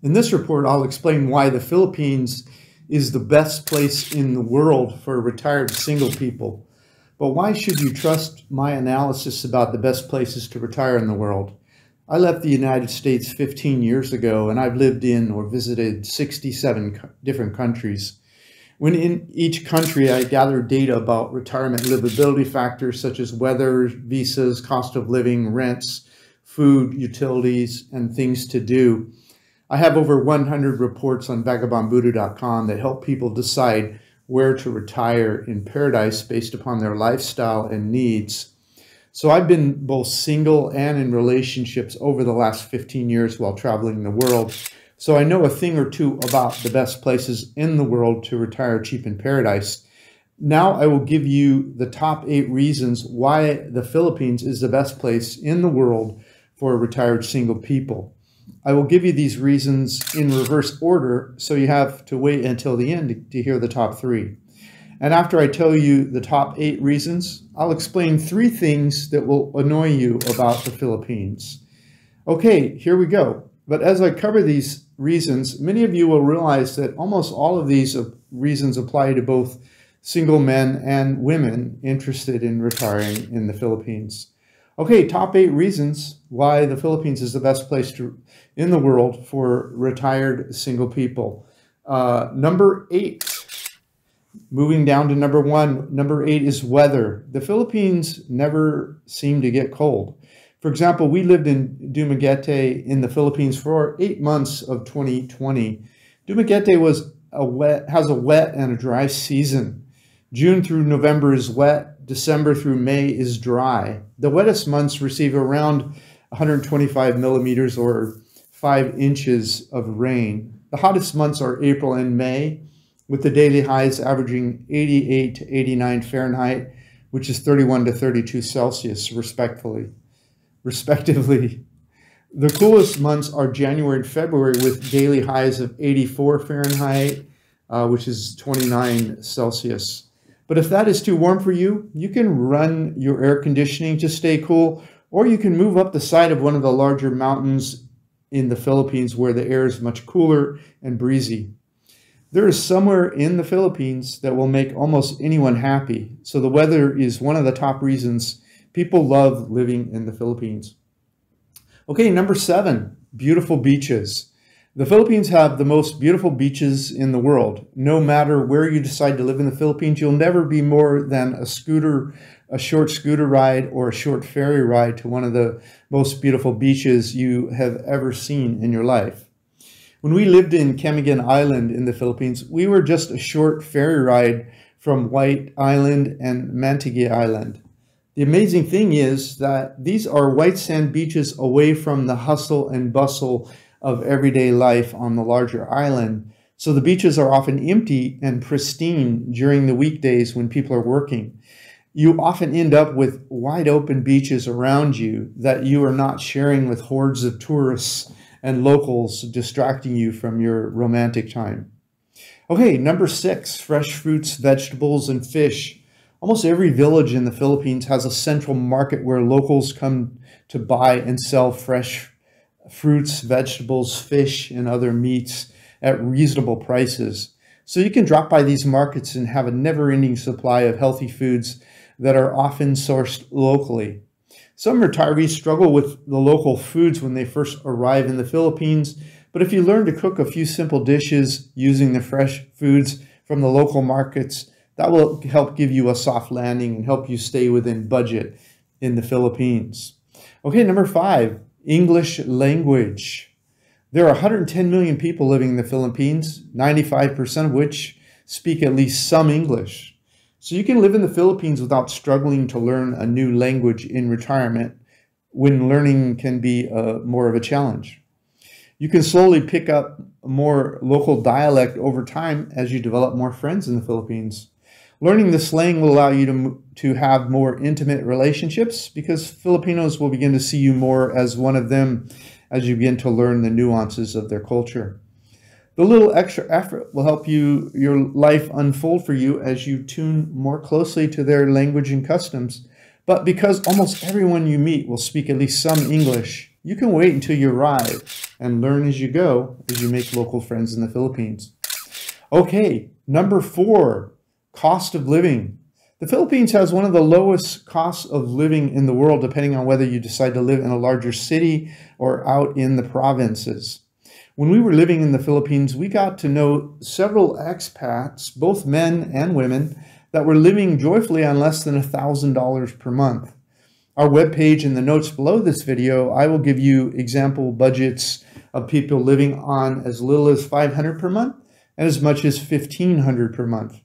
In this report, I'll explain why the Philippines is the best place in the world for retired single people. But why should you trust my analysis about the best places to retire in the world? I left the United States 15 years ago, and I've lived in or visited 67 different countries. When in each country, I gathered data about retirement livability factors such as weather, visas, cost of living, rents, food, utilities, and things to do. I have over 100 reports on vagabondbuddha.com that help people decide where to retire in paradise based upon their lifestyle and needs. So I've been both single and in relationships over the last 15 years while traveling the world. So I know a thing or two about the best places in the world to retire cheap in paradise. Now I will give you the top 8 reasons why the Philippines is the best place in the world for retired single people. I will give you these reasons in reverse order, so you have to wait until the end to hear the top 3. And after I tell you the top 8 reasons, I'll explain 3 things that will annoy you about the Philippines. Okay, here we go. But as I cover these reasons, many of you will realize that almost all of these reasons apply to both single men and women interested in retiring in the Philippines. Okay, top 8 reasons why the Philippines is the best place in the world for retired single people. Number 8, moving down to number 1, number 8 is weather. The Philippines never seem to get cold. For example, we lived in 𝗤𝗎𝗓 in the Philippines for 8 months of 2020. 𝗤𝗎𝗓 has a wet and a dry season. June through November is wet. December through May is dry. The wettest months receive around 125 millimeters or 5 inches of rain. The hottest months are April and May, with the daily highs averaging 88 to 89 Fahrenheit, which is 31 to 32 Celsius, respectively. The coolest months are January and February, with daily highs of 84 Fahrenheit, which is 29 Celsius. But if that is too warm for you, you can run your air conditioning to stay cool, or you can move up the side of one of the larger mountains in the Philippines where the air is much cooler and breezy. There is somewhere in the Philippines that will make almost anyone happy. So the weather is one of the top reasons people love living in the Philippines. Okay, number 7, beautiful beaches. The Philippines have the most beautiful beaches in the world. No matter where you decide to live in the Philippines, you'll never be more than a short scooter ride or a short ferry ride to one of the most beautiful beaches you have ever seen in your life. When we lived in Camiguin Island in the Philippines, we were just a short ferry ride from White Island and Mantigue Island. The amazing thing is that these are white sand beaches away from the hustle and bustle of everyday life on the larger island. So the beaches are often empty and pristine during the weekdays when people are working. You often end up with wide open beaches around you that you are not sharing with hordes of tourists and locals distracting you from your romantic time. Okay, number 6, fresh fruits, vegetables, and fish. Almost every village in the Philippines has a central market where locals come to buy and sell fresh fruits, vegetables, fish, and other meats at reasonable prices. So you can drop by these markets and have a never-ending supply of healthy foods that are often sourced locally. Some retirees struggle with the local foods when they first arrive in the Philippines, but if you learn to cook a few simple dishes using the fresh foods from the local markets, that will help give you a soft landing and help you stay within budget in the Philippines. Okay, number 5. English language. There are 110 million people living in the Philippines, 95% of which speak at least some English. So you can live in the Philippines without struggling to learn a new language in retirement, when learning can be more of a challenge. You can slowly pick up more local dialect over time as you develop more friends in the Philippines. Learning the slang will allow you to have more intimate relationships because Filipinos will begin to see you more as one of them as you begin to learn the nuances of their culture. The little extra effort will help your life unfold for you as you tune more closely to their language and customs. But because almost everyone you meet will speak at least some English, You can wait until you arrive and learn as you go as you make local friends in the Philippines. Okay, number 4, cost of living. The Philippines has one of the lowest costs of living in the world, depending on whether you decide to live in a larger city or out in the provinces. When we were living in the Philippines, we got to know several expats, both men and women, that were living joyfully on less than $1,000 per month. Our webpage in the notes below this video, I will give you example budgets of people living on as little as $500 per month and as much as $1,500 per month.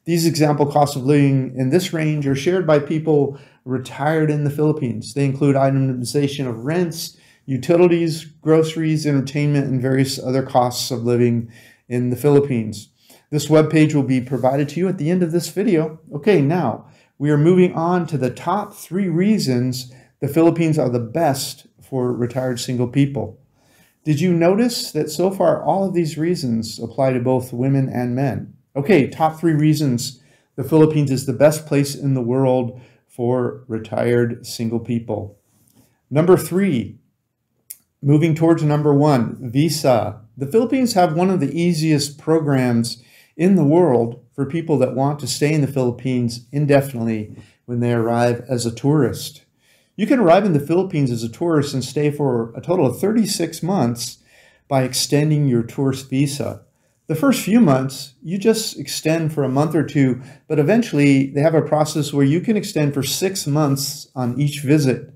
These example costs of living in this range are shared by people retired in the Philippines. They include itemization of rents, utilities, groceries, entertainment, and various other costs of living in the Philippines. This webpage will be provided to you at the end of this video. Okay, now we are moving on to the top 3 reasons the Philippines are the best for retired single people. Did you notice that so far all of these reasons apply to both women and men? Okay, top 3 reasons the Philippines is the best place in the world for retired single people. Number 3, moving towards number 1, visa. The Philippines have one of the easiest programs in the world for people that want to stay in the Philippines indefinitely when they arrive as a tourist. You can arrive in the Philippines as a tourist and stay for a total of 36 months by extending your tourist visa. The first few months, you just extend for a month or 2, but eventually they have a process where you can extend for 6 months on each visit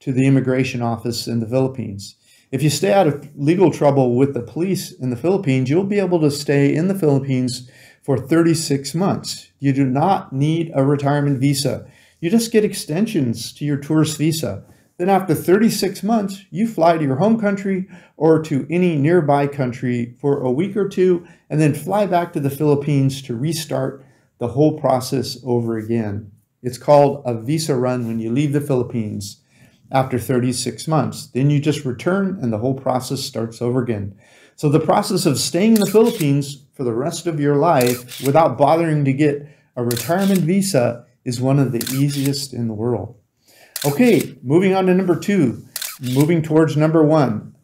to the immigration office in the Philippines. If you stay out of legal trouble with the police in the Philippines, you'll be able to stay in the Philippines for 36 months. You do not need a retirement visa. You just get extensions to your tourist visa. Then after 36 months, you fly to your home country or to any nearby country for a week or 2, and then fly back to the Philippines to restart the whole process over again. It's called a visa run when you leave the Philippines after 36 months. Then you just return and the whole process starts over again. So the process of staying in the Philippines for the rest of your life without bothering to get a retirement visa is one of the easiest in the world. Okay, moving on to number 2, moving towards number 1,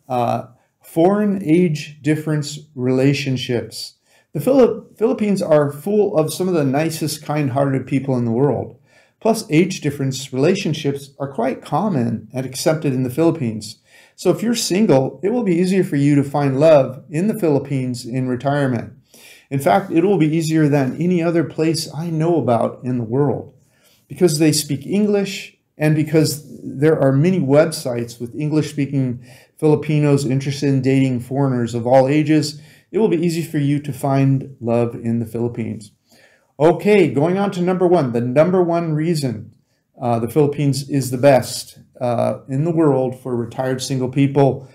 foreign age difference relationships. The Philippines are full of some of the nicest, kind-hearted people in the world. Plus, age difference relationships are quite common and accepted in the Philippines. So if you're single, it will be easier for you to find love in the Philippines in retirement. In fact, it will be easier than any other place I know about in the world, because they speak English and because there are many websites with English-speaking Filipinos interested in dating foreigners of all ages. It will be easy for you to find love in the Philippines. Okay, going on to number 1, the number 1 reason the Philippines is the best in the world for retired single people,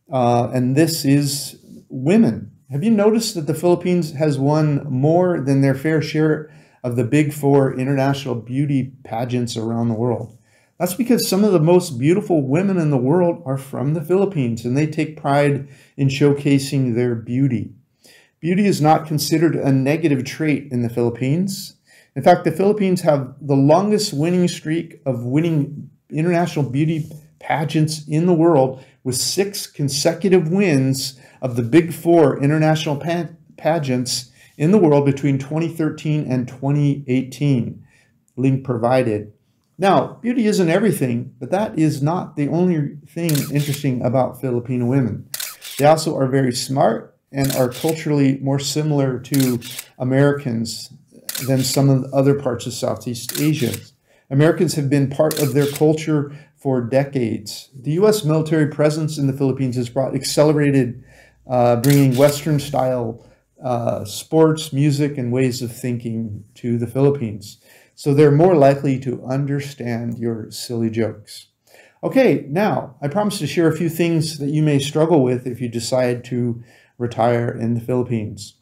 and this is women. Have you noticed that the Philippines has won more than their fair share of the big 4 international beauty pageants around the world? That's because some of the most beautiful women in the world are from the Philippines, and they take pride in showcasing their beauty. Beauty is not considered a negative trait in the Philippines. In fact, the Philippines have the longest winning streak of winning international beauty pageants in the world, with 6 consecutive wins of the big 4 international pageants in the world between 2013 and 2018. Link provided. Now, beauty isn't everything, but that is not the only thing interesting about Filipino women. They also are very smart and are culturally more similar to Americans than some of the other parts of Southeast Asia. Americans have been part of their culture for decades. The U.S. military presence in the Philippines has brought accelerated, bringing Western-style sports, music, and ways of thinking to the Philippines. So they're more likely to understand your silly jokes. Okay, now, I promise to share a few things that you may struggle with if you decide to retire in the Philippines.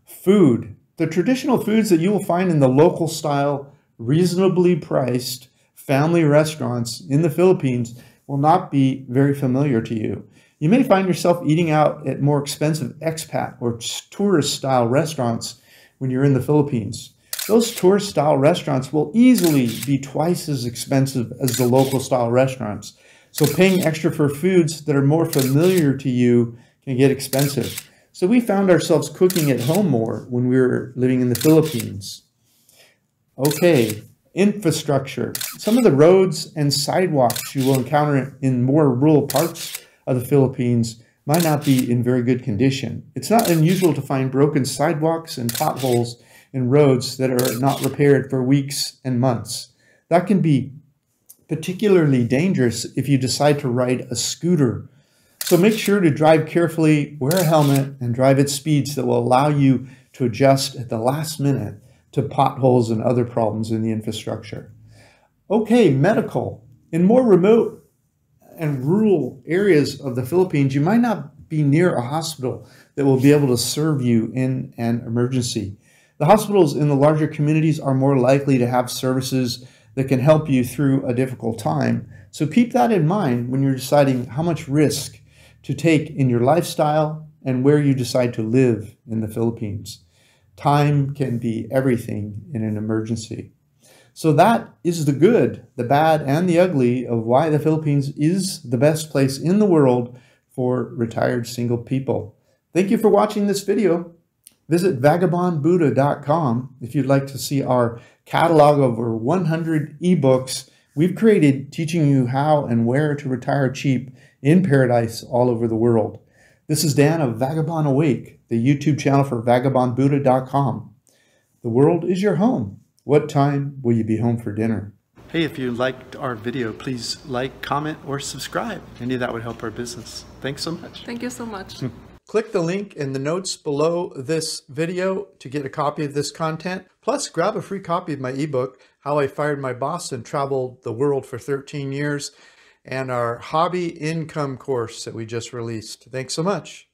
Food. The traditional foods that you will find in the local style, reasonably priced family restaurants in the Philippines will not be very familiar to you. You may find yourself eating out at more expensive expat or tourist style restaurants when you're in the Philippines. Those tourist style restaurants will easily be twice as expensive as the local style restaurants. So paying extra for foods that are more familiar to you can get expensive. So we found ourselves cooking at home more when we were living in the Philippines. Okay, infrastructure. Some of the roads and sidewalks you will encounter in more rural parts of the Philippines might not be in very good condition. It's not unusual to find broken sidewalks and potholes in roads that are not repaired for weeks and months. That can be particularly dangerous if you decide to ride a scooter. So make sure to drive carefully, wear a helmet, and drive at speeds that will allow you to adjust at the last minute to potholes and other problems in the infrastructure. Okay, medical. In more remote and rural areas of the Philippines, you might not be near a hospital that will be able to serve you in an emergency. The hospitals in the larger communities are more likely to have services that can help you through a difficult time. So keep that in mind when you're deciding how much risk to take in your lifestyle and where you decide to live in the Philippines. Time can be everything in an emergency. So that is the good, the bad, and the ugly of why the Philippines is the best place in the world for retired single people. Thank you for watching this video. Visit vagabondbuddha.com if you'd like to see our catalog of over 100 ebooks we've created teaching you how and where to retire cheap in paradise all over the world. This is Dan of Vagabond Awake, the YouTube channel for vagabondbuddha.com. The world is your home. What time will you be home for dinner? Hey, if you liked our video, please like, comment, or subscribe. Any of that would help our business. Thanks so much. Thank you so much. Click the link in the notes below this video to get a copy of this content. Plus, grab a free copy of my ebook, How I Fired My Boss and Traveled the World for 13 Years, and our hobby income course that we just released. Thanks so much.